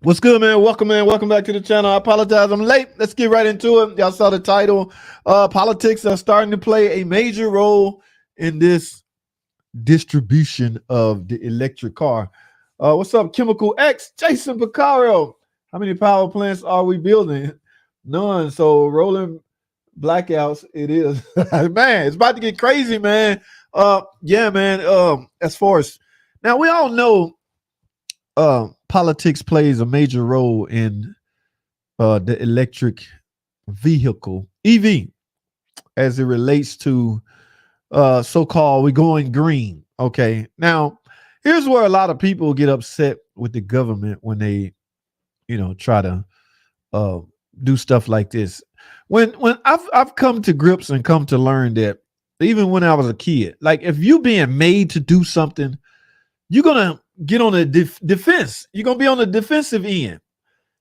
What's good, man? Welcome, man. Welcome back to the channel. I apologize, I'm late. Let's get right into it. Y'all saw the title. Politics are starting to play a major role in this distribution of the electric car. What's up, Chemical X? Jason Picaro. How many power plants are we building? None. So rolling blackouts, it is. Man, it's about to get crazy, man. Yeah, man. As far as now, we all know politics plays a major role in the electric vehicle EV as it relates to so-called we going green. Okay, now here's where a lot of people get upset with the government when they, try to uh, do stuff like this. When I've come to grips and come to learn that even when I was a kid, like if you being made to do something, you're gonna get on the defense. You're gonna be on the defensive end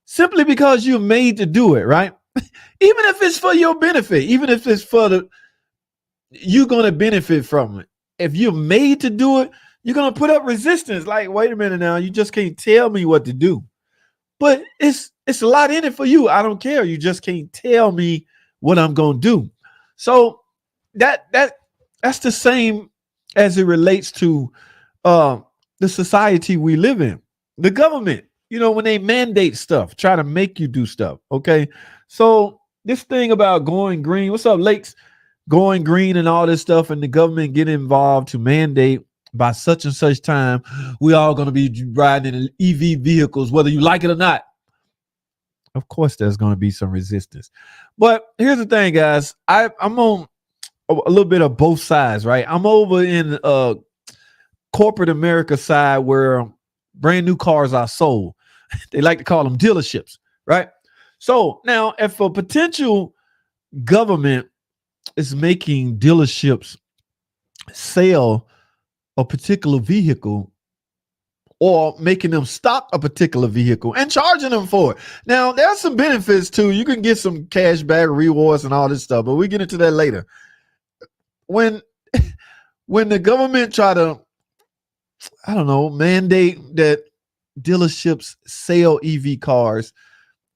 simply because you're made to do it, right? Even if it's for your benefit, even if it's for the you're gonna benefit from it. If you're made to do it, you're gonna put up resistance. Like, wait a minute now, you just can't tell me what to do. But it's a lot in it for you. I don't care. You just can't tell me what I'm gonna do. So that's the same as it relates to the society we live in. The government, when they mandate stuff, try to make you do stuff. Okay. So this thing about going green, what's up, Lakes? Going green and all this stuff, and the government get involved to mandate by such and such time, we all going to be riding in EV vehicles, whether you like it or not. Of course, there's going to be some resistance. But here's the thing, guys. I'm on a little bit of both sides, right? I'm over in corporate America side where brand new cars are sold. They like to call them dealerships, right? So now if a potential government is making dealerships sell a particular vehicle or making them stock a particular vehicle and charging them for it. Now, there's some benefits too. You can get some cash back rewards and all this stuff, but we get into that later. When the government try to, I don't know, mandate that dealerships sell EV cars,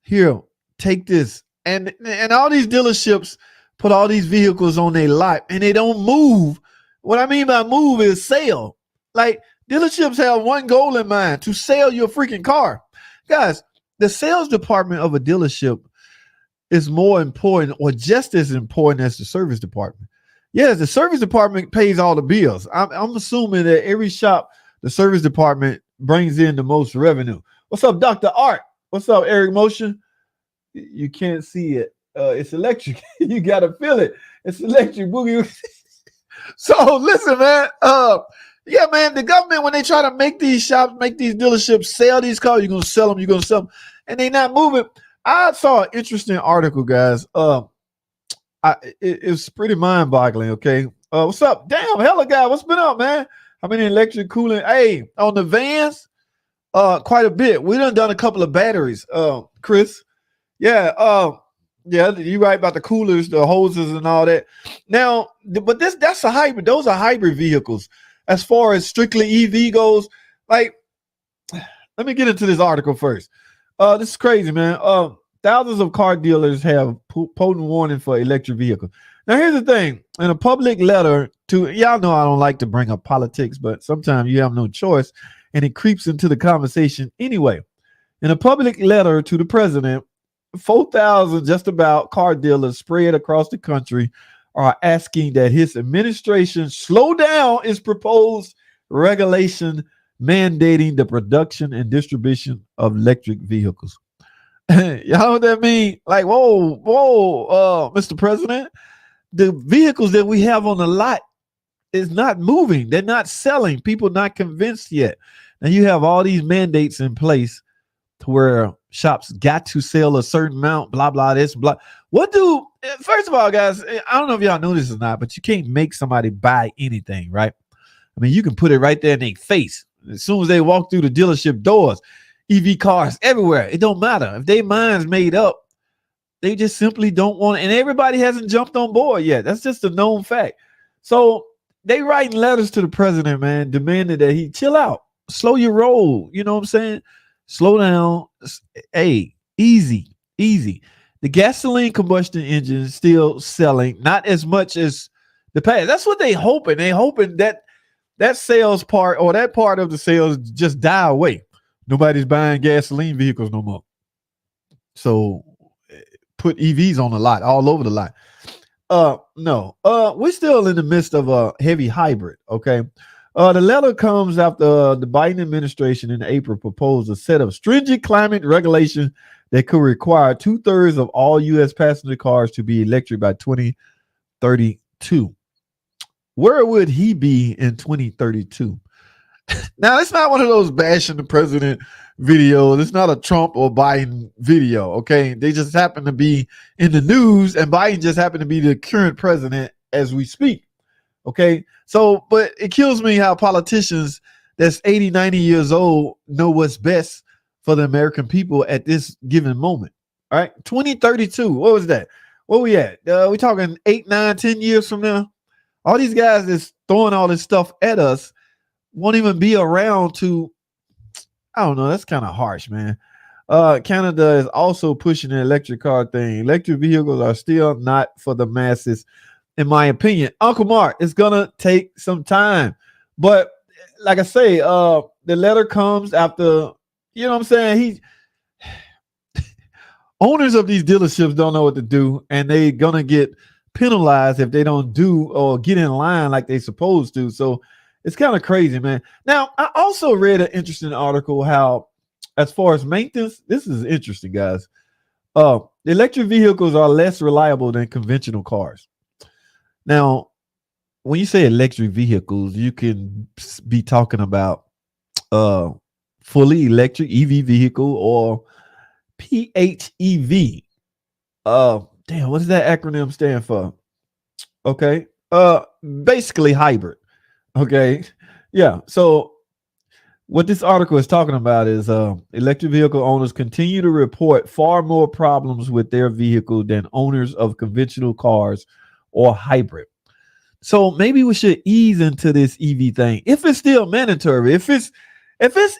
here, take this. And all these dealerships put all these vehicles on their lot and they don't move. What I mean by move is sell. Like, dealerships have one goal in mind: to sell your freaking car. Guys, the sales department of a dealership is more important or just as important as the service department. Yes, the service department pays all the bills. I'm assuming that every shop, the service department brings in the most revenue. What's up, Dr. Art? What's up, Eric Motion? You can't see it. It's electric. You got to feel it. It's electric boogie. So listen, man. Yeah, man, the government, when they try to make these shops, make these dealerships sell these cars, you're going to sell them, and they not moving. I saw an interesting article, guys. It's pretty mind-boggling, okay? What's up? Damn, hella guy, what's been up, man? How many electric cooling? Hey, on the vans, quite a bit. We done a couple of batteries, Chris. Yeah, yeah, you're right about the coolers, the hoses, and all that. Now, but that's a hybrid. Those are hybrid vehicles. As far as strictly EV goes, like, let me get into this article first. This is crazy, man. Thousands of car dealers have potent warning for electric vehicles. Now, here's the thing. In a public letter to, y'all know I don't like to bring up politics, but sometimes you have no choice, and it creeps into the conversation anyway. In a public letter to the president, 4,000 just about car dealers spread across the country are asking that his administration slow down its proposed regulation mandating the production and distribution of electric vehicles. Y'all know what that mean? Like, whoa, Mr. President, the vehicles that we have on the lot is not moving. They're not selling. People not convinced yet. And you have all these mandates in place to where shops got to sell a certain amount, blah, blah, this, blah. First of all, guys, I don't know if y'all know this or not, but you can't make somebody buy anything, right? I mean, you can put it right there in their face. As soon as they walk through the dealership doors, EV cars everywhere. It don't matter. If their mind's made up, they just simply don't want it. And everybody hasn't jumped on board yet. That's just a known fact. So they writing letters to the president, man, demanding that he chill out, slow your roll. You know what I'm saying? Slow down. Hey, easy, easy. The gasoline combustion engine is still selling, not as much as the past. That's what they hoping. They hoping that that sales part or that part of the sales just die away. Nobody's buying gasoline vehicles no more. So put EVs on the lot, all over the lot. No. We're still in the midst of a heavy hybrid. Okay. The letter comes after the Biden administration in April proposed a set of stringent climate regulations that could require 2/3 of all U.S. passenger cars to be electric by 2032. Where would he be in 2032? Now, it's not one of those bashing the president videos. It's not a Trump or Biden video. Okay. They just happen to be in the news, and Biden just happened to be the current president as we speak. Okay. So, but it kills me how politicians that's 80, 90 years old know what's best for the American people at this given moment. All right. 2032. What was that? Where we at? We talking 8, 9, 10 years from now? All these guys that's throwing all this stuff at us won't even be around to, I don't know. That's kind of harsh, man. Canada is also pushing the electric car thing. Electric vehicles are still not for the masses, in my opinion. Uncle Mark, it's gonna take some time, but like I say, the letter comes after. You know what I'm saying? Owners of these dealerships don't know what to do, and they gonna get penalized if they don't do or get in line like they supposed to. So it's kind of crazy, man. Now, I also read an interesting article how, as far as maintenance, this is interesting, guys. Electric vehicles are less reliable than conventional cars. Now, when you say electric vehicles, you can be talking about fully electric EV vehicle or PHEV. Damn, what does that acronym stand for? Okay. Basically hybrid. Okay. Yeah. So what this article is talking about is electric vehicle owners continue to report far more problems with their vehicle than owners of conventional cars or hybrid. So maybe we should ease into this EV thing if it's still mandatory. If it's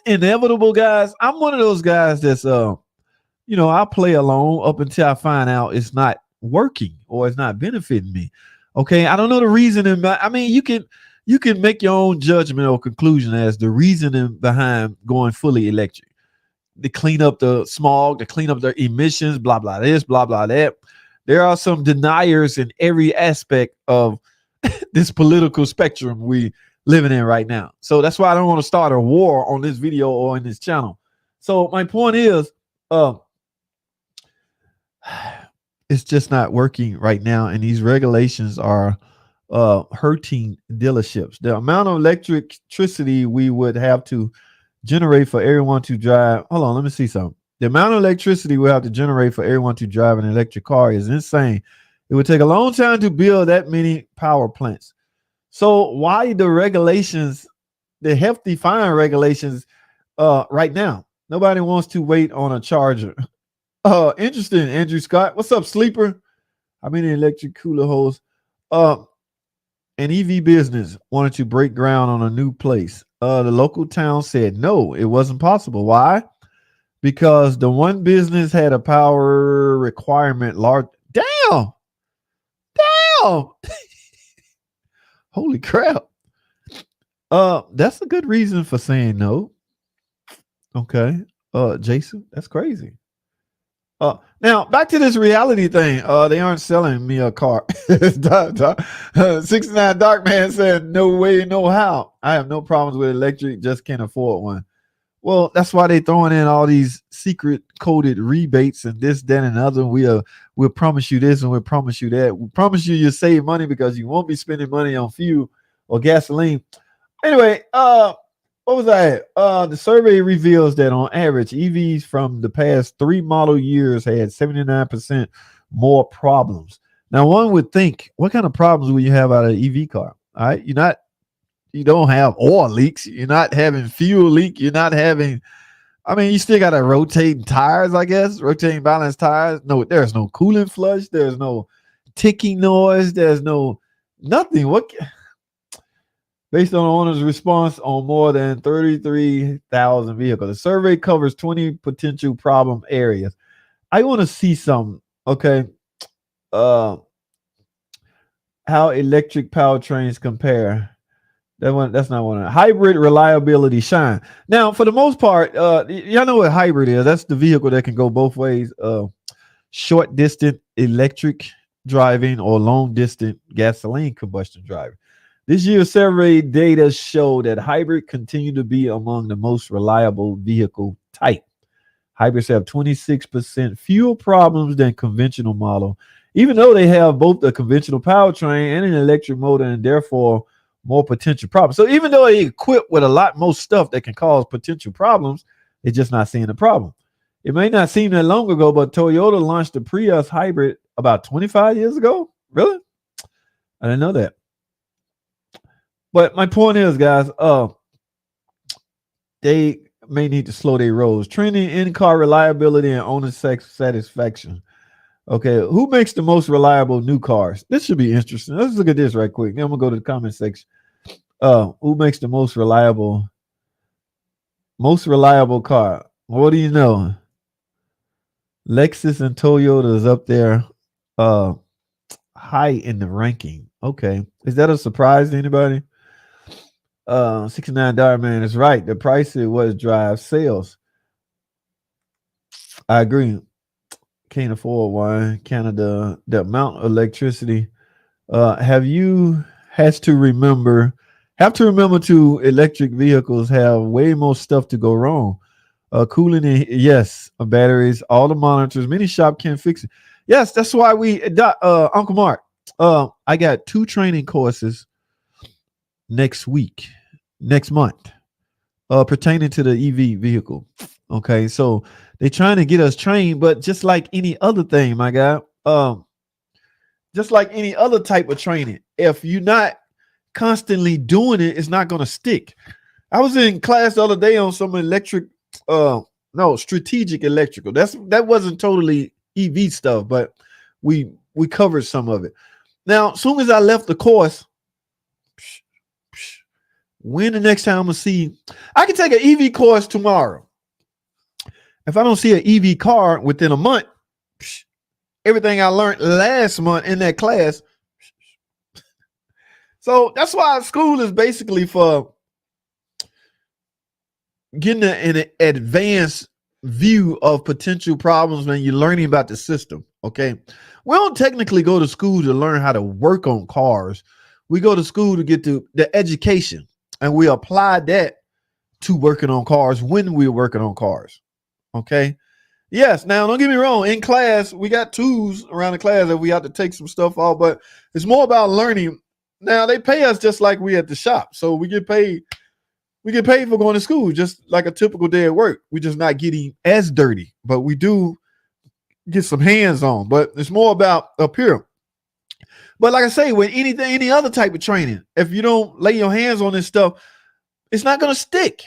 inevitable, guys. I'm one of those guys that's I play along up until I find out it's not working or it's not benefiting me. Okay, I don't know the reasoning. I mean, you can make your own judgment or conclusion as the reasoning behind going fully electric. To clean up the smog, to clean up their emissions, blah blah this, blah blah that. There are some deniers in every aspect of this political spectrum we living in right now. So that's why I don't want to start a war on this video or in this channel. So my point is, it's just not working right now, and these regulations are hurting dealerships. The amount of electricity we would have to generate for everyone to drive. Hold on, let me see something. The amount of electricity we have to generate for everyone to drive an electric car is insane. It would take a long time to build that many power plants. So why the regulations, the hefty fine regulations, right now? Nobody wants to wait on a charger. Interesting, Andrew Scott. What's up, sleeper? How many electric cooler holes? An EV business wanted to break ground on a new place. The local town said no, it wasn't possible. Why? Because the one business had a power requirement large. Damn. Holy crap. That's a good reason for saying no. Okay. Jason, that's crazy. Now back to this reality thing. They aren't selling me a car. 69 Dark Man said, no way, no how. I have no problems with electric, just can't afford one. Well, that's why they throwing in all these secret coded rebates and this, that, and other. We'll promise you this and we'll promise you that. We promise you'll save money because you won't be spending money on fuel or gasoline. Anyway, what was that? The survey reveals that on average, EVs from the past 3 model years had 79% more problems. Now, one would think, what kind of problems will you have out of an EV car? All right, you don't have oil leaks. You're not having fuel leak. You're not having, you still got to rotating tires, I guess, rotating balance tires. No, there's no coolant flush. There's no ticking noise. There's no nothing. based on the owner's response on more than 33,000 vehicles. The survey covers 20 potential problem areas. I want to see some, okay, uh, how electric powertrains compare. That's not one. Hybrid reliability shine. Now, for the most part, y'all know what hybrid is. That's the vehicle that can go both ways. Short distance electric driving or long distance gasoline combustion driving. This year's survey data show that hybrid continue to be among the most reliable vehicle type. Hybrids have 26% fewer problems than conventional model, even though they have both a conventional powertrain and an electric motor, and therefore more potential problems. So even though they equipped with a lot more stuff that can cause potential problems, they're just not seeing the problem. It may not seem that long ago, but Toyota launched the Prius hybrid about 25 years ago. Really? I didn't know that. But my point is, guys, they may need to slow their rolls. Trending in-car reliability and owner satisfaction. Okay, who makes the most reliable new cars? This should be interesting. Let's look at this right quick. Then I'm gonna go to the comment section. Who makes the most reliable car? What do you know? Lexus and Toyota is up there, high in the ranking. Okay, is that a surprise to anybody? $69 man is right. The price is what drives sales. I agree. Can't afford one. Canada, the amount of electricity. Have to remember to electric vehicles have way more stuff to go wrong. Cooling and yes, batteries, all the monitors. Many shop can't fix it. Yes, that's why Uncle Mark. I got 2 training courses next month, pertaining to the EV vehicle. Okay, so they're trying to get us trained, but just like any other thing, my guy, just like any other type of training, if you're not constantly doing it, it's not going to stick. I was in class the other day on some strategic electrical. That wasn't totally EV stuff, but we covered some of it. Now, as soon as I left the course, when the next time I can take an EV course tomorrow. If I don't see an EV car within a month, everything I learned last month in that class. So that's why school is basically for getting an advanced view of potential problems when you're learning about the system. Okay. We don't technically go to school to learn how to work on cars. We go to school to get to the education, and we apply that to working on cars when we're working on cars. Okay. Yes. Now, don't get me wrong. In class, we got tools around the class that we have to take some stuff off, but it's more about learning. Now, they pay us just like we at the shop. So we get paid. We get paid for going to school, just like a typical day at work. We're just not getting as dirty, but we do get some hands on. But it's more about up here. But like I say, with any other type of training, if you don't lay your hands on this stuff, it's not going to stick.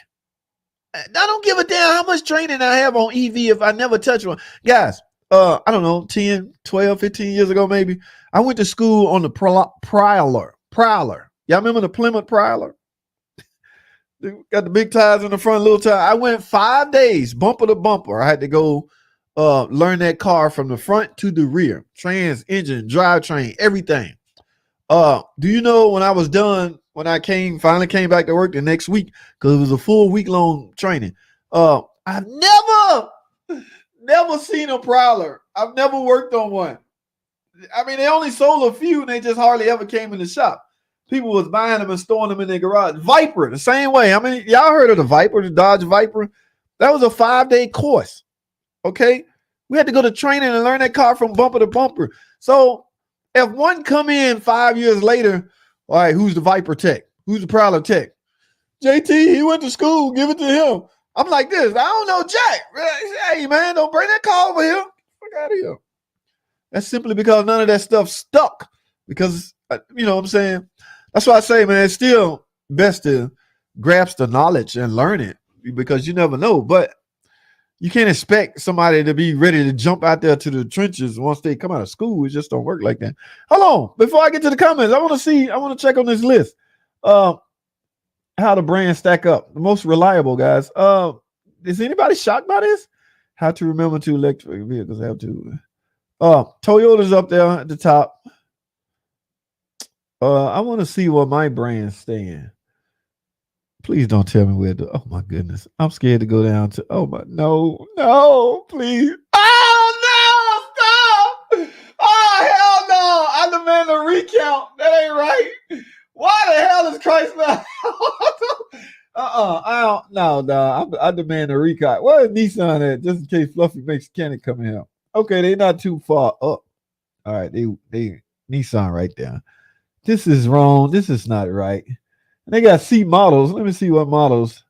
I don't give a damn how much training I have on EV if I never touch one. Guys, I don't know, 10, 12, 15 years ago maybe, I went to school on the Prowler. Y'all remember the Plymouth Prowler? They got the big tires in the front, little tire. I went 5 days, bumper to bumper. I had to go learn that car from the front to the rear. Trans, engine, drivetrain, everything. Do you know when I was done, when I finally came back to work the next week, because it was a full week-long training, I've never seen a Prowler. I've never worked on one. I mean, they only sold a few, and they just hardly ever came in the shop. People was buying them and storing them in their garage. Viper, the same way. I mean, y'all heard of the Viper, the Dodge Viper? That was a 5-day course. Okay? We had to go to training and learn that car from bumper to bumper. So if one come in 5 years later, all right, who's the Viper tech? Who's the Prowler tech? JT, he went to school. Give it to him. I'm like this. I don't know Jack. Hey, man, don't bring that car over here. Fuck out of here. That's simply because none of that stuff stuck. Because, you know what I'm saying? That's why I say, man, it's still best to grasp the knowledge and learn it, because you never know. But you can't expect somebody to be ready to jump out there to the trenches once they come out of school. It just don't work like that. Hold on. Before I get to the comments, I want to check on this list. how the brands stack up. The most reliable, guys. Is anybody shocked by this? How to remember two electric vehicles have to. Toyota's up there at the top. I want to see what my brand stand. Please don't tell me where to. Oh my goodness, I'm scared to go down to. Oh my no, please. Oh no, stop! Oh hell no! I demand a recount. That ain't right. Why the hell is Christ not? I don't. No, no. I demand a recount. Where is Nissan at? Just in case Fluffy makes Mechanic come out. Okay, they're not too far up. All right, they Nissan right there. This is wrong. This is not right. And they got C models. Let me see what models.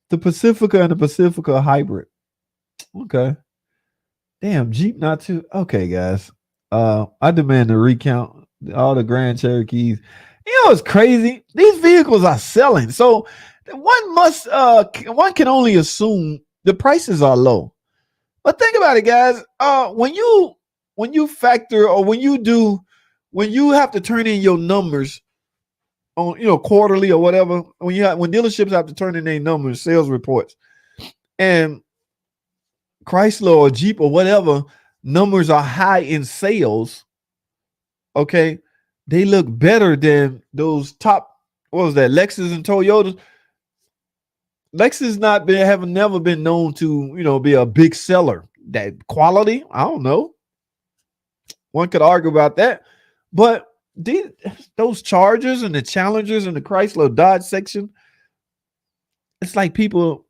The Pacifica and the Pacifica hybrid. Okay. Damn, Jeep not too. Okay, guys. I demand a recount. All the Grand Cherokees. You know what's crazy? These vehicles are selling. So one can only assume the prices are low. But think about it, guys. When you factor or when you have to turn in your numbers on quarterly or whatever, when dealerships have to turn in their numbers, sales reports, and Chrysler or Jeep or whatever numbers are high in sales, okay, they look better than those top, what was that, Lexus and Toyotas. Lexus have never been known to be a big seller. That quality, I don't know. One could argue about that, but those Chargers and the Challengers and the Chrysler Dodge section, it's like people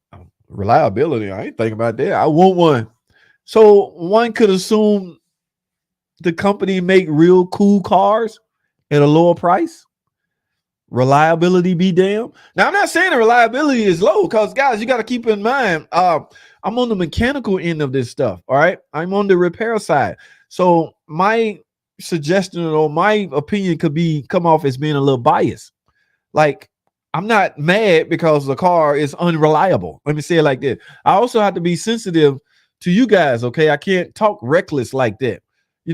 reliability. I ain't thinking about that. I want one. So one could assume the company make real cool cars at a lower price. Reliability be damn. Now I'm not saying the reliability is low, because guys, you got to keep in mind, I'm on the mechanical end of this stuff. All right, I'm on the repair side. So my suggestion or my opinion could come off as being a little biased. Like, I'm not mad because the car is unreliable. Let me say it like that. I also have to be sensitive to you guys. Okay, I can't talk reckless like that. I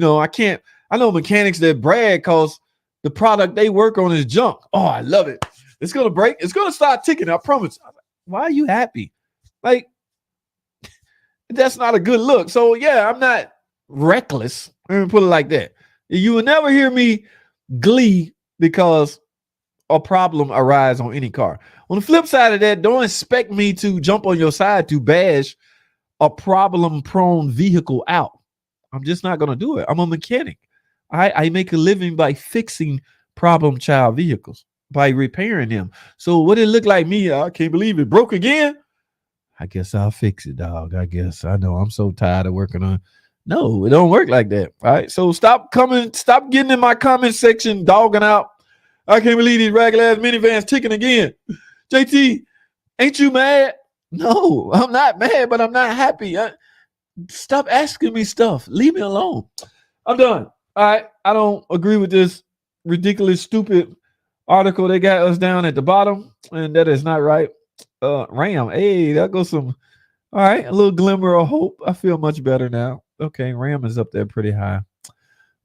know mechanics that brag because the product they work on is junk. Oh, I love it. It's gonna break. It's gonna start ticking. I promise. Why are you happy? Like, that's not a good look. So yeah, I'm not reckless. Let me put it like that. You will never hear me glee because a problem arises on any car. On the flip side of that, don't expect me to jump on your side to bash a problem-prone vehicle out. I'm just not gonna do it. I'm a mechanic. I make a living by fixing problem child vehicles, by repairing them. So what it look like me, I can't believe it broke again. I guess I'll fix it, dog. I guess. I know I'm so tired of working on. No, it don't work like that. All right. So stop getting in my comment section, dogging out. I can't believe these ragged ass minivans ticking again. JT, ain't you mad? No, I'm not mad, but I'm not happy. Stop asking me stuff. Leave me alone. I'm done. All right. I don't agree with this ridiculous, stupid article they got us down at the bottom, and that is not right. Ram. Hey, that goes some. All right. A little glimmer of hope. I feel much better now. Okay. Ram is up there pretty high.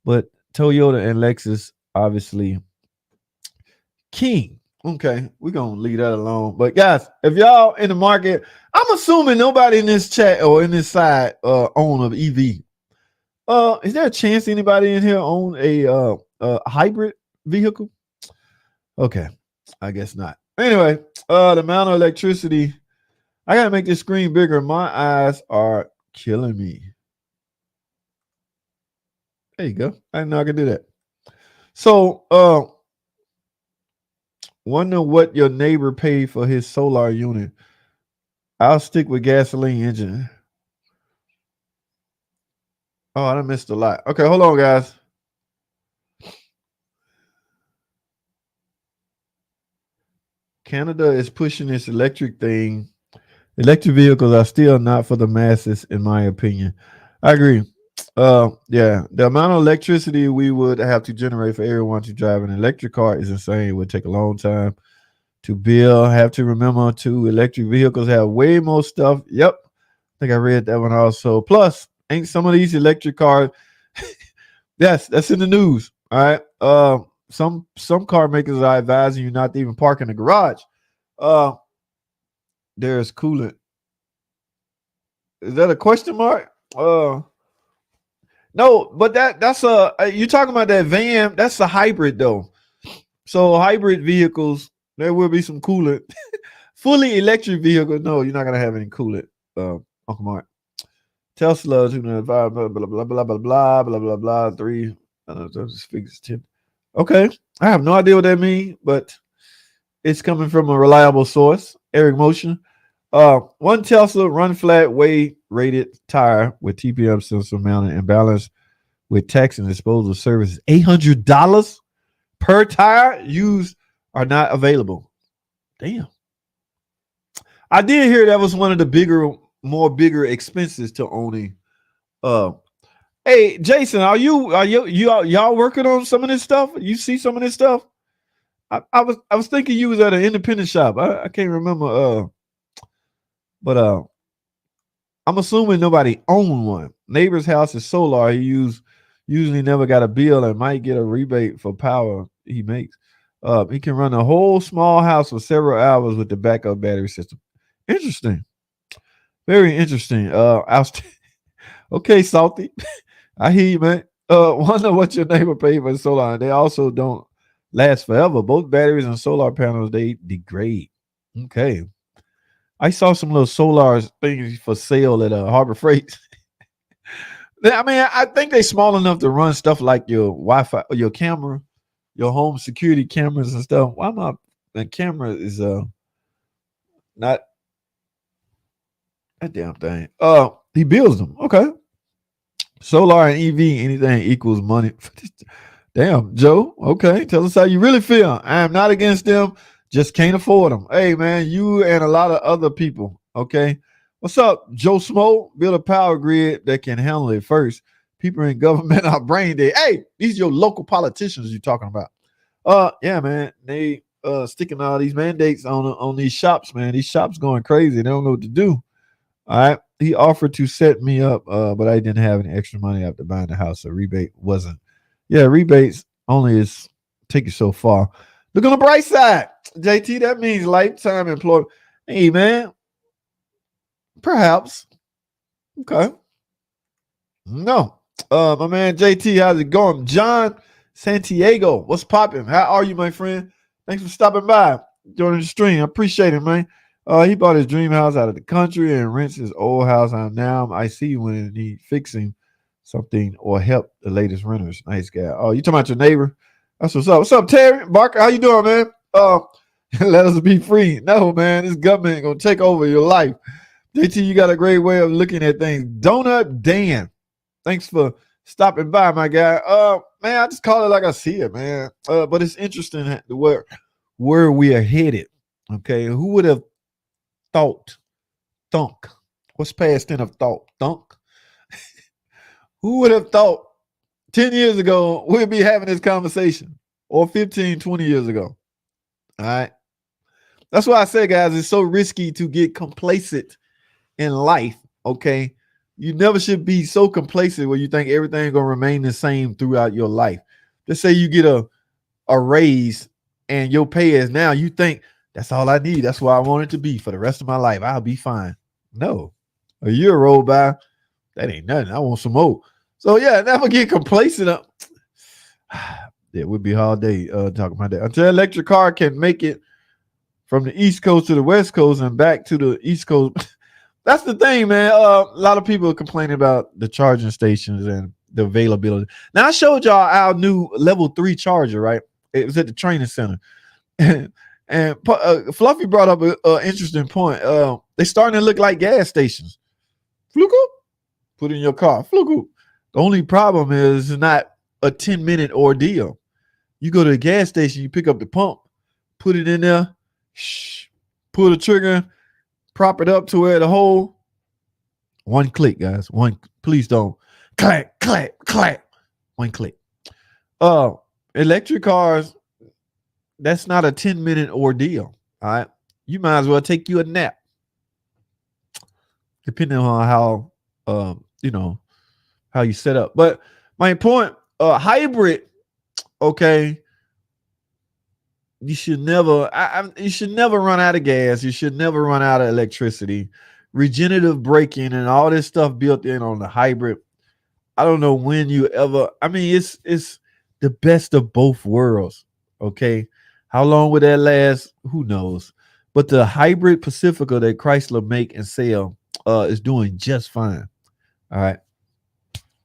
But Toyota and Lexus, obviously, king. Okay, we're gonna leave that alone. But guys, if y'all in the market, I'm assuming nobody in this chat or in this side own an EV. Is there a chance anybody in here own a hybrid vehicle? Okay, I guess not. Anyway, the amount of electricity. I gotta make this screen bigger. My eyes are killing me. There you go. I didn't know I could do that. So, wonder what your neighbor paid for his solar unit. I'll stick with gasoline engine. Oh, I missed a lot. Okay, hold on, guys. Canada is pushing this electric thing. Electric vehicles are still not for the masses, in my opinion. I agree. Yeah, the amount of electricity we would have to generate for everyone to drive an electric car is insane. It would take a long time to build. Have to remember too, electric vehicles have way more stuff. Yep, I think I read that one also. Plus, ain't some of these electric cars? Yes, that's in the news. All right. some car makers are advising you not to even park in the garage. Uh, there's coolant. Is that a question mark? No, but that's a you talking about that van? That's a hybrid though. So hybrid vehicles, there will be some coolant. Fully electric vehicle, no, you're not gonna have any coolant. Uncle Mark. Tesla 205, blah blah blah blah blah blah blah blah blah 3. Those figures 10. Okay, I have no idea what that means, but it's coming from a reliable source. Eric Motion. One Tesla run flat weight rated tire with TPM sensor mounted and balanced with tax and disposal services. $800 per tire used are not available. Damn. I did hear that was one of the bigger expenses to owning. Uh, hey Jason, are y'all working on some of this stuff? You see some of this stuff? I was thinking you was at an independent shop. I can't remember. But I'm assuming nobody owned one. Neighbor's house is solar. He usually never got a bill and might get a rebate for power he makes. He can run a whole small house for several hours with the backup battery system. Interesting. Very interesting. Okay, Salty. I hear you, man. Wonder what your neighbor paid for solar. They also don't last forever. Both batteries and solar panels, they degrade. Okay. I saw some little solar things for sale at Harbor Freight. I mean, I think they're small enough to run stuff like your Wi-Fi, your camera, your home security cameras and stuff. Why my camera is not that damn thing. He builds them. Okay. Solar and EV, anything equals money. Damn, Joe. Okay. Tell us how you really feel. I am not against them. Just can't afford them. Hey, man, you and a lot of other people. Okay. What's up, Joe Smo? Build a power grid that can handle it first. People in government are brain dead. Hey, these are your local politicians you're talking about. Yeah, man. They sticking all these mandates on these shops, man. These shops going crazy. They don't know what to do. All right. He offered to set me up, but I didn't have any extra money after buying the house. So rebate wasn't. Yeah, rebates only is take you so far. Look on the bright side, JT. That means lifetime employment. Hey, man. Perhaps. Okay. No. My man JT, how's it going? John Santiago, what's popping? How are you, my friend? Thanks for stopping by, joining the stream. I appreciate it, man. He bought his dream house out of the country and rents his old house out now. I see when he fixing something or help the latest renters. Nice guy. Oh, you talking about your neighbor? That's what's up. What's up, Terry Barker? How you doing, man? Let us be free. No, man, this government gonna take over your life. JT, you got a great way of looking at things. Donut Dan, thanks for stopping by, my guy. Man, I just call it like I see it, man. But it's interesting where we are headed. Okay, who would have thunk? What's past tense of thought? Thunk. Who would have thought 10 years ago we'd be having this conversation, or 15, 20 years ago? All right. That's why I say, guys, it's so risky to get complacent in life. Okay. You never should be so complacent where you think everything's going to remain the same throughout your life. Just say you get a raise and your pay is now, you think that's all I need. That's what I want it to be for the rest of my life. I'll be fine. No. A year rolled by. That ain't nothing. I want some more. So, yeah, never get complacent. It would be a hard day talking about that. Until electric car can make it from the East Coast to the West Coast and back to the East Coast. That's the thing, man. A lot of people are complaining about the charging stations and the availability. Now, I showed y'all our new level 3 charger, right? It was at the training center. And Fluffy brought up an interesting point. They're starting to look like gas stations. Fluke, put in your car. Fluke. The only problem is it's not a 10-minute ordeal. You go to the gas station, you pick up the pump, put it in there, pull the trigger, prop it up to where the hole. One click, guys. Please don't. Clack, clack, clack. One click. Electric cars, that's not a 10-minute ordeal. All right. You might as well take you a nap. Depending on how how you set up. But my point, hybrid, okay, you should never you should never run out of gas. You should never run out of electricity. Regenerative braking and all this stuff built in on the hybrid. I don't know when you ever. I mean, it's the best of both worlds. Okay, how long would that last? Who knows? But the hybrid Pacifica that Chrysler make and sell is doing just fine. All right.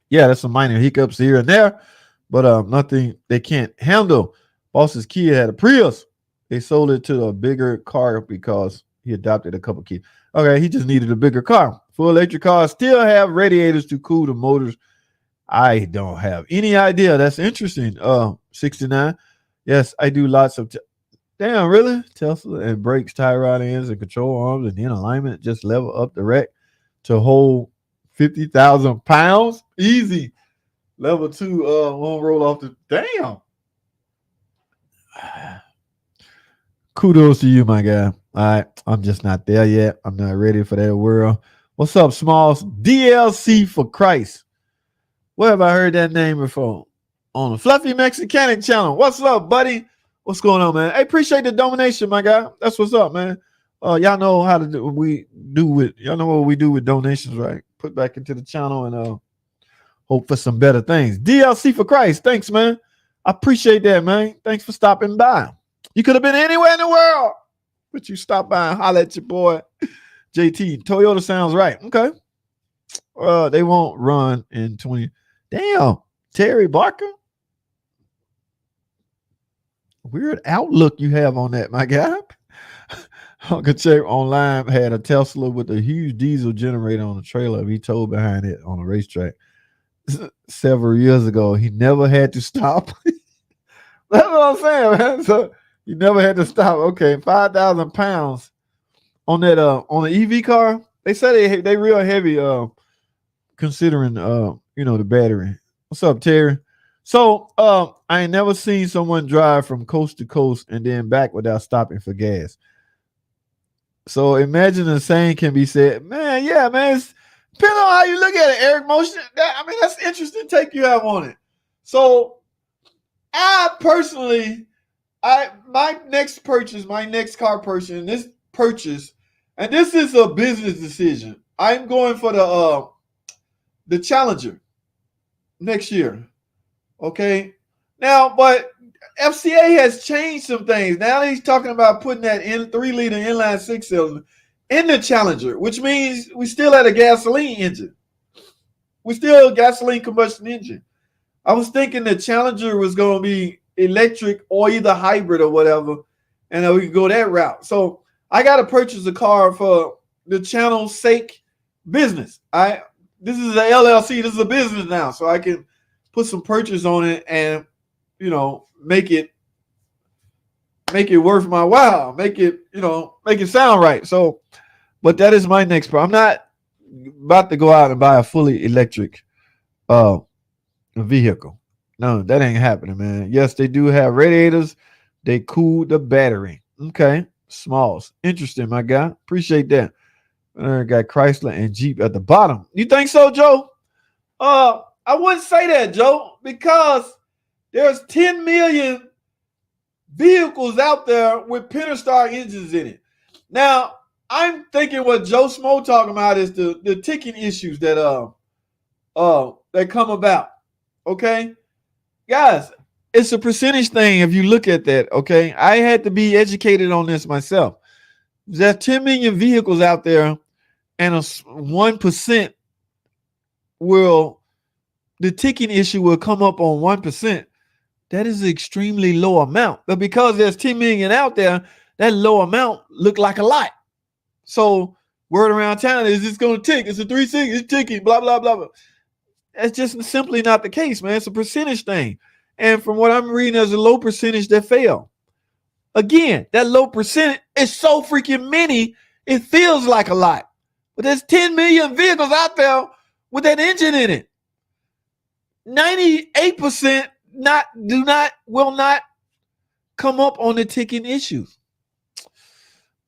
Yeah, there's some minor hiccups here and there, but nothing they can't handle. Boss's kid had a Prius. They sold it to a bigger car because he adopted a couple kids. Okay, he just needed a bigger car. Full electric cars still have radiators to cool the motors. I don't have any idea. That's interesting. 69. Yes, I do lots of damn, really? Tesla and brakes, tie rod ends, and control arms, and then alignment just level up the rack to hold 50,000 pounds. Easy. Level 2 won't roll off the damn. Kudos to you, my guy. All right. I'm just not there yet. I'm not ready for that world. What's up, Smalls? DLC for Christ. Where have I heard that name before? On the Fluffy Mexicanic channel. What's up, buddy? What's going on, man? I appreciate the donation, my guy. That's what's up, man. Y'all know how to do what we do with y'all know what we do with donations, right? Put back into the channel and hope for some better things. DLC for Christ. Thanks, man. I appreciate that, man. Thanks for stopping by. You could have been anywhere in the world, but you stopped by and holler at your boy JT. Toyota sounds right. Okay. They won't run in 20. Damn, Terry Barker. Weird outlook you have on that, my guy. Uncle Check Online had a Tesla with a huge diesel generator on the trailer. He towed behind it on a racetrack several years ago. He never had to stop. That's what I'm saying, man. So he never had to stop. Okay, 5,000 pounds on that on the EV car. They say they real heavy. Considering the battery. What's up, Terry? So I ain't never seen someone drive from coast to coast and then back without stopping for gas. So imagine the same can be said. Man, yeah, man. It's, depending on how you look at it, Eric Motion. That's interesting take you have on it. So I personally, my next car purchase, and this is a business decision. I'm going for the Challenger next year. Okay. Now, but FCA has changed some things. Now he's talking about putting that 3-liter inline 6-cylinder in the Challenger, which means we still had a gasoline engine. We still a gasoline combustion engine. I was thinking the Challenger was going to be electric or either hybrid or whatever, and we could go that route. So I got to purchase a car for the channel's sake business. This is a LLC. This is a business now, so I can put some purchase on it and make it worth my while. Make it sound right. So, but that is my next part. I'm not about to go out and buy a fully electric vehicle. No, that ain't happening, man. Yes, they do have radiators. They cool the battery. Okay, Smalls. Interesting, my guy. Appreciate that. Got Chrysler and Jeep at the bottom. You think so, Joe? I wouldn't say that, Joe, because there's 10 million vehicles out there with Pentastar engines in it. Now, I'm thinking what Joe Smo talking about is the ticking issues that come about. Okay, guys, it's a percentage thing. If you look at that, okay, I had to be educated on this myself. There's 10 million vehicles out there, and 1% the ticking issue will come up on 1%. That is an extremely low amount. But because there's 10 million out there, that low amount look like a lot. So word around town is it's going to tick. It's a 360. It's ticking. Blah blah blah blah. That's just simply not the case, man. It's a percentage thing, and from what I'm reading, there's a low percentage that fail. Again, that low percent is so freaking many, it feels like a lot. But there's 10 million vehicles out there with that engine in it. 98% will not come up on the ticking issues.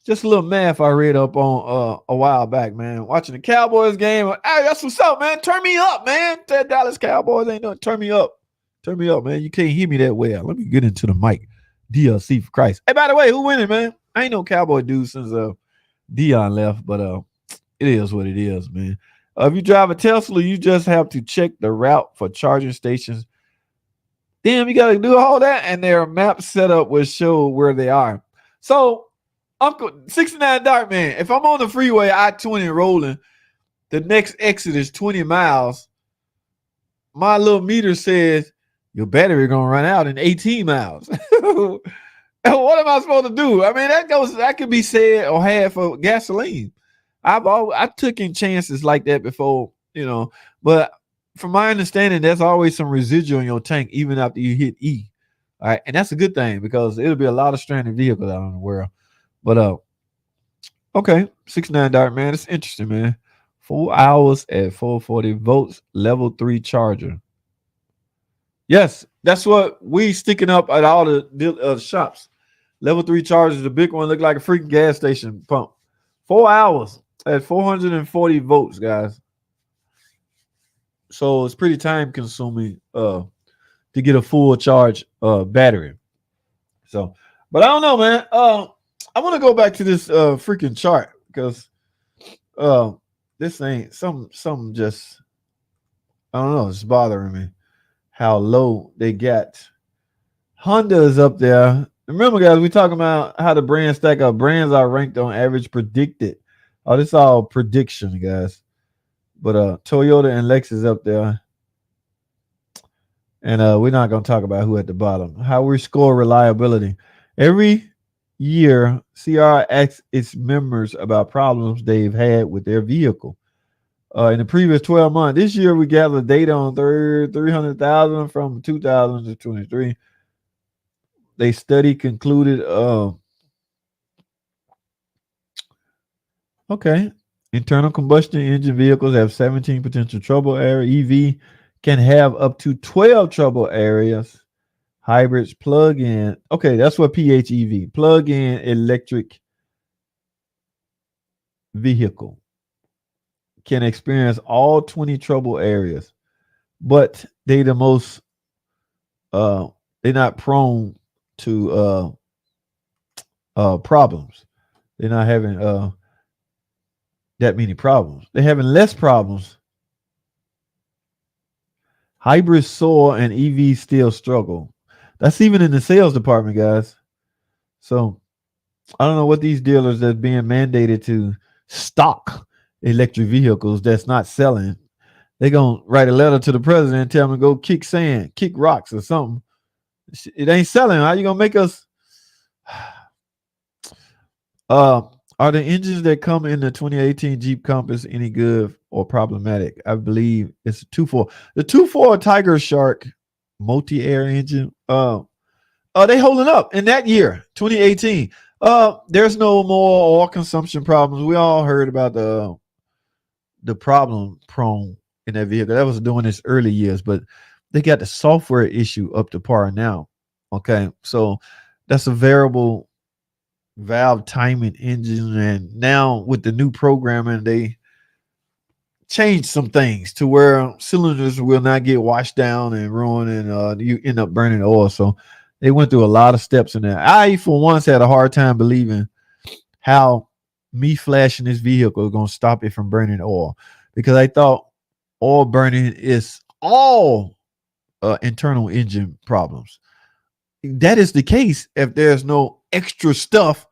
Just a little math I read up on a while back, man. Watching the Cowboys game. Hey, that's what's up, man. Turn me up, man. That Dallas Cowboys ain't nothing. Turn me up. Turn me up, man. You can't hear me that well. Let me get into the mic. DLC for Christ. Hey, by the way, who winning, man? I ain't no Cowboy dude since Dion left, but it is what it is, man. If you drive a Tesla, you just have to check the route for charging stations. Damn, you got to do all that, and their map setup will show where they are. So, Uncle 69 Dark Man, if I'm on the freeway, I-20 rolling, the next exit is 20 miles. My little meter says your battery gonna run out in 18 miles. What am I supposed to do? I mean, that could be said or had for gasoline. I took in chances like that before, but from my understanding, there's always some residual in your tank even after you hit E. All right, and that's a good thing because it'll be a lot of stranded vehicles out in the world. But okay, 69 Dark Man, it's interesting, man. 4 hours at 440 volts, level 3 charger. Yes, that's what we sticking up at all the shops. Level 3 chargers, the big one look like a freaking gas station pump. 4 hours at 440 volts, guys. So it's pretty time consuming to get a full charge battery. So, but I don't know, man. I want to go back to this freaking chart because this ain't some just, I don't know, it's bothering me how low they got. Honda is up there. Remember, guys, we talking about how the brands stack up. Brands are ranked on average predicted. Oh, this is all prediction, guys. But Toyota and Lexus up there. And we're not going to talk about who at the bottom. How we score reliability. Every year, CR asks its members about problems they've had with their vehicle. In the previous 12 months, this year we gathered data on 300,000 from 2000 to 23. They study concluded, okay, internal combustion engine vehicles have 17 potential trouble areas. EV can have up to 12 trouble areas. Hybrids, plug-in. Okay, that's what PHEV, plug-in electric vehicle, can experience all 20 trouble areas, but they're not prone to problems. They're not having that many problems. They're having less problems. Hybrids soar and EVs still struggle. That's even in the sales department, guys. So I don't know what these dealers that's being mandated to stock electric vehicles that's not selling. They're going to write a letter to the president and tell him to go kick sand, kick rocks or something. It ain't selling. How you going to make us? Are the engines that come in the 2018 Jeep Compass any good or problematic? I believe it's a 2.4. The 2.4 Tiger Shark multi-air engine. They holding up in that year, 2018. There's no more oil consumption problems. We all heard about the problem prone in that vehicle. That was doing this early years, but they got the software issue up to par now. Okay, so that's a variable valve timing engine, and now with the new programming, they changed some things to where cylinders will not get washed down and ruined, and you end up burning oil. So they went through a lot of steps in there. I, for once, had a hard time believing how me flashing this vehicle is going to stop it from burning oil, because I thought oil burning is all internal engine problems. That is the case if there's no extra stuff.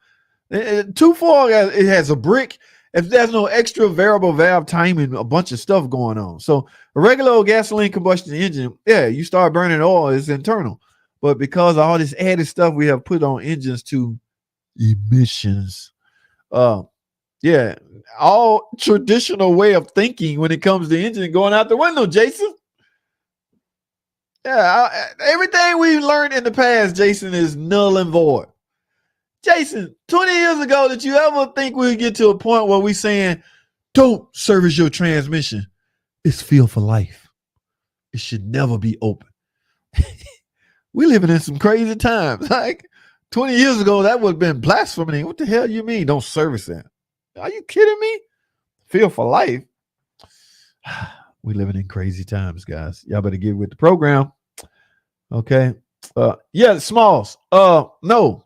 2.4, it has a brick. If there's no extra variable valve timing, a bunch of stuff going on. So a regular old gasoline combustion engine, yeah, you start burning oil, it's internal. But because of all this added stuff we have put on engines to emissions, yeah, all traditional way of thinking when it comes to engine going out the window, Jason. Yeah, everything we've learned in the past, Jason, is null and void. Jason, 20 years ago, did you ever think we'd get to a point where we saying, don't service your transmission? It's filled for life. It should never be open. We living in some crazy times. Like 20 years ago, that would have been blasphemy. What the hell you mean? Don't service it? Are you kidding me? Filled for life. We living in crazy times, guys. Y'all better get with the program. Okay. Yeah, smalls. No,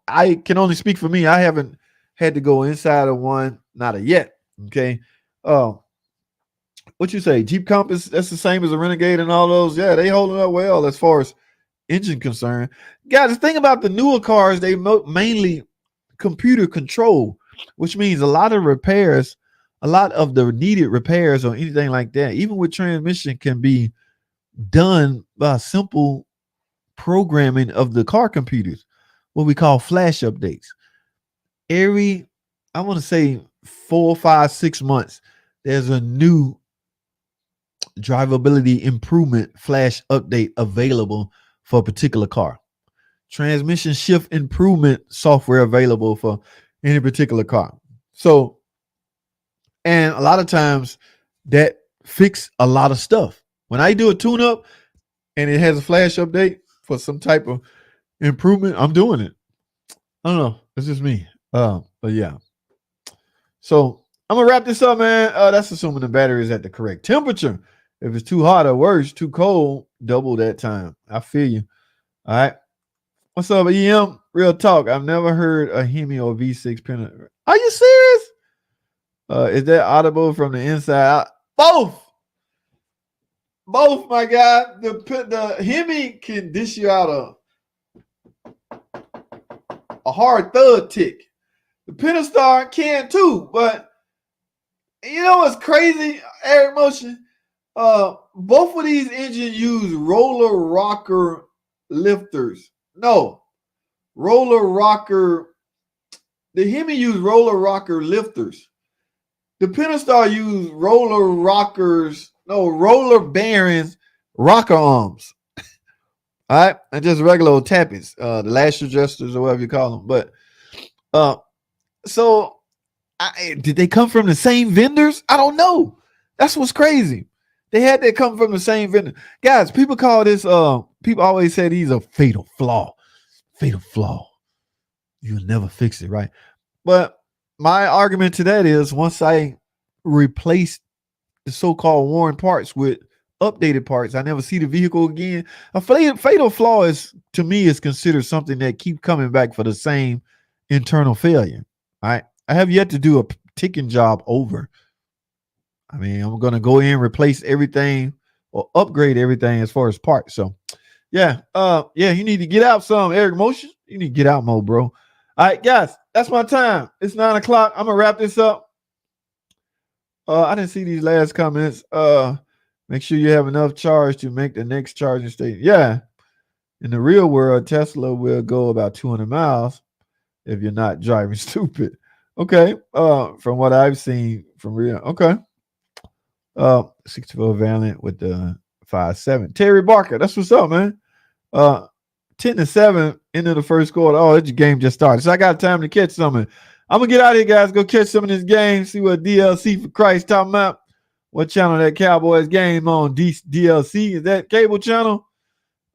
I can only speak for me. I haven't had to go inside of one, not a yet. Okay. Uh, what you say? Jeep Compass, that's the same as a Renegade and all those. Yeah, they holding up well as far as engine concern. Guys, the thing about the newer cars, they mainly computer control, which means a lot of repairs, a lot of the needed repairs or anything like that, even with transmission, can be done by simple programming of the car computers, what we call flash updates. Every, I want to say 4, 5, 6 months, there's a new drivability improvement flash update available for a particular car. Transmission shift improvement software available for any particular car. So, and a lot of times that fix a lot of stuff. When I do a tune up and it has a flash update for some type of improvement, I'm doing it. I don't know. It's just me. But yeah. So I'm gonna wrap this up, man. That's assuming the battery is at the correct temperature. If it's too hot or worse, too cold, double that time. I feel you. All right. What's up, EM? Real talk. I've never heard a Hemi or V6 pin. Are you serious? Is that audible from the inside out? Both. Both, my guy. The Hemi can dish you out a hard thud tick. The Pentastar can too, but you know what's crazy, Eric Motion? Both of these engines use roller rocker lifters. No, roller rocker. The Hemi use roller rocker lifters. The Pentastar use roller rockers. No, roller bearings, rocker arms. All right, and just regular old tappies, the lash adjusters or whatever you call them. But so did they come from the same vendors? I don't know. That's what's crazy. They had to come from the same vendor. Guys, people call this, people always say these are fatal flaw. Fatal flaw. You'll never fix it, right? But my argument to that is once I replace the so-called worn parts with updated parts, I never see the vehicle again. A fatal flaw is, to me, is considered something that keep coming back for the same internal failure. All right. I have yet to do a ticking job over. I mean, I'm going to go in, replace everything or upgrade everything as far as parts. So, yeah. You need to get out some, Eric Motion. You need to get out more, bro. All right, guys, that's my time. It's 9 o'clock. I'm going to wrap this up. I didn't see these last comments. Make sure you have enough charge to make the next charging station. Yeah. In the real world, Tesla will go about 200 miles if you're not driving stupid. Okay. From what I've seen from real. Okay. 64 Valiant with the 5.7. Terry Barker. That's what's up, man. 10-7 into the first quarter. Oh, that game just started. So I got time to catch something. I'm gonna get out of here, guys. Go catch some of this game. See what DLC for Christ talking about. What channel that Cowboys game on? DLC? Is that cable channel?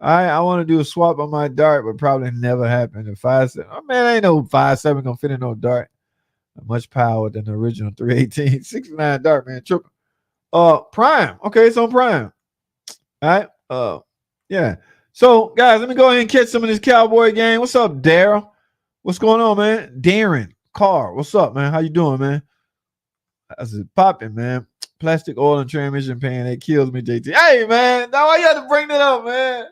I want to do a swap on my dart, but probably never happen. The 5.7. Oh, man, ain't no 5.7 gonna fit in no dart. Much power than the original 318. 69 dart, man. Triple. Prime. Okay, it's on Prime. All right. Yeah. So, guys, let me go ahead and catch some of this Cowboy game. What's up, Daryl? What's going on, man? Darren Carr. What's up, man? How you doing, man? That's it popping, man. Plastic oil and transmission pan. That kills me, JT. Hey, man. Now why you have to bring that up, man?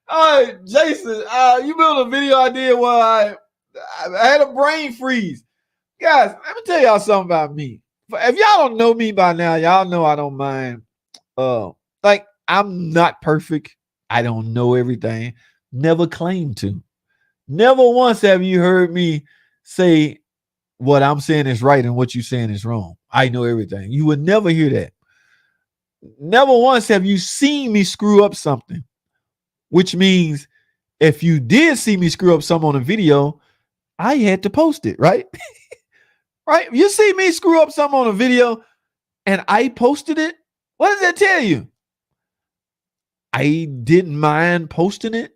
All right, Jason. You built a video I did where I had a brain freeze. Guys, let me tell y'all something about me. If y'all don't know me by now, y'all know I don't mind. Like, I'm not perfect. I don't know everything. Never claim to. Never once have you heard me say what I'm saying is right and what you're saying is wrong. I know everything. You would never hear that. Never once have you seen me screw up something, which means if you did see me screw up something on a video, I had to post it, right? Right? If you see me screw up something on a video and I posted it, what does that tell you? I didn't mind posting it.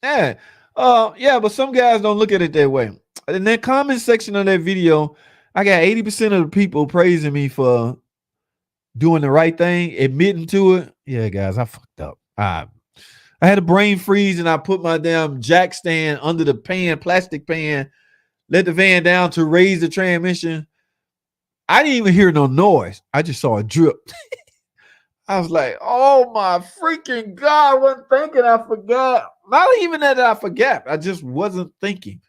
Yeah. But some guys don't look at it that way. In that comment section of that video, I got 80% of the people praising me for doing the right thing, admitting to it. Yeah, guys, I fucked up. I had a brain freeze and I put my damn jack stand under the pan, plastic pan, let the van down to raise the transmission. I didn't even hear no noise. I just saw a drip. I was like, oh my freaking God, I wasn't thinking. I forgot. Not even that I forgot. I just wasn't thinking.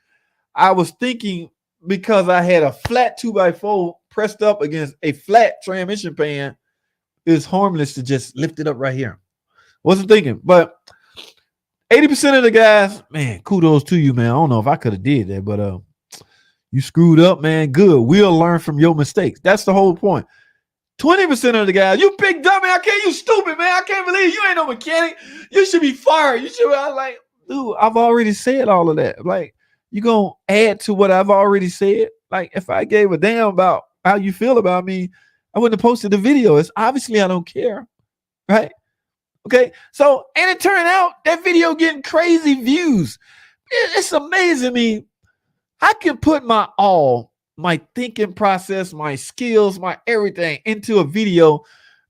I was thinking because I had a flat 2x4 pressed up against a flat transmission pan. It's harmless to just lift it up right here. Wasn't thinking, but 80% of the guys, man, kudos to you, man. I don't know if I could have did that, but you screwed up, man. Good. We'll learn from your mistakes. That's the whole point. 20% of the guys, you big dummy, you stupid, man. I can't believe you ain't no mechanic. You should be fired. You should. I was like, dude, I've already said all of that. Like, you gonna add to what I've already said? Like, if I gave a damn about how you feel about me, I wouldn't have posted the video. It's obviously I don't care, right? Okay, so and it turned out that video getting crazy views. It's amazing me. I can put my all, my thinking process, my skills, my everything into a video,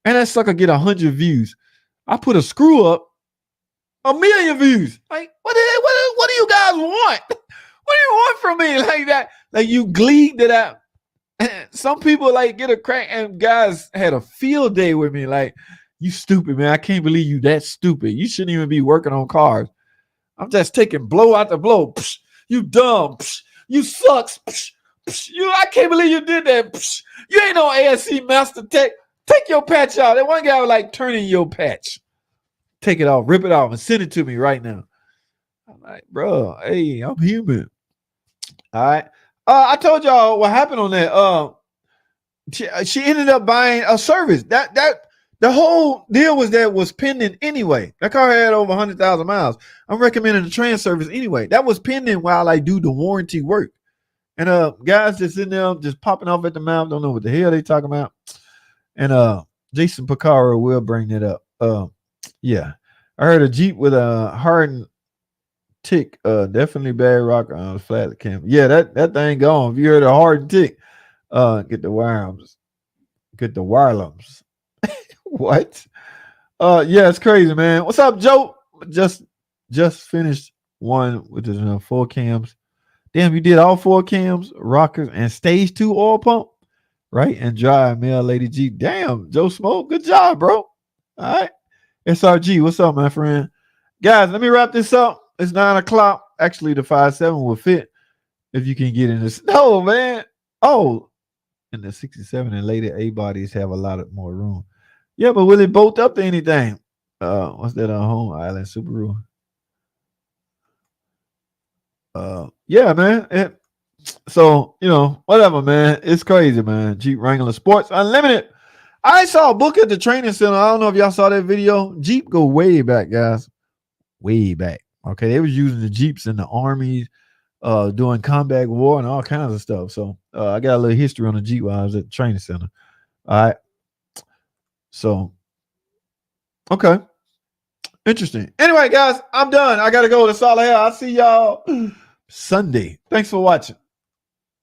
and that sucker get 100 views. I put a screw up, 1,000,000 views. Like, what do you guys want? What do you want from me like that? Like, you gleed that some people like get a crack, and guys had a field day with me. Like, you stupid, man. I can't believe you that stupid. You shouldn't even be working on cars. I'm just taking blow after blow. Psh, you dumb. Psh, you sucks. Psh, psh, I can't believe you did that. Psh, you ain't no ASC master tech. Take your patch out. That one guy was like, turning your patch. Take it off, rip it off, and send it to me right now. I'm like, bro, hey, I'm human. All right. I told y'all what happened on that. She ended up buying a service. That the whole deal was pending anyway. That car had over 100,000 miles. I'm recommending the trans service anyway. That was pending while I do the warranty work. And guys just in there just popping off at the mouth, don't know what the hell they talking about. And Jason Picaro will bring it up. Yeah. I heard a Jeep with a hardened tick. Definitely bad rock on the flat camera. Yeah, that thing gone. If you heard a hardened tick, get the wirelums. Get the wirelums. What? Yeah, it's crazy, man. What's up, Joe? Just finished one with the 4 cams. Damn, you did all 4 cams, rockers, and stage 2 oil pump, right? And dry male lady Jeep. Damn, Joe Smoke, good job, bro. All right. SRG, what's up, my friend? Guys, let me wrap this up. It's 9 o'clock. Actually, the 5.7 will fit if you can get in this. No, man. Oh, and the 67 and later A bodies have a lot of more room. Yeah, but will it bolt up to anything? What's that on Home Island Subaru? Yeah, man. So, whatever, man. It's crazy, man. Jeep Wrangler Sports Unlimited. I saw a book at the training center. I don't know if y'all saw that video. Jeep go way back, guys. Way back. Okay, they was using the Jeeps in the armies, doing combat war and all kinds of stuff. So I got a little history on the Jeep while I was at the training center. All right. So, okay. Interesting. Anyway, guys, I'm done. I got to go to Solid Hell. I'll see y'all Sunday. Thanks for watching.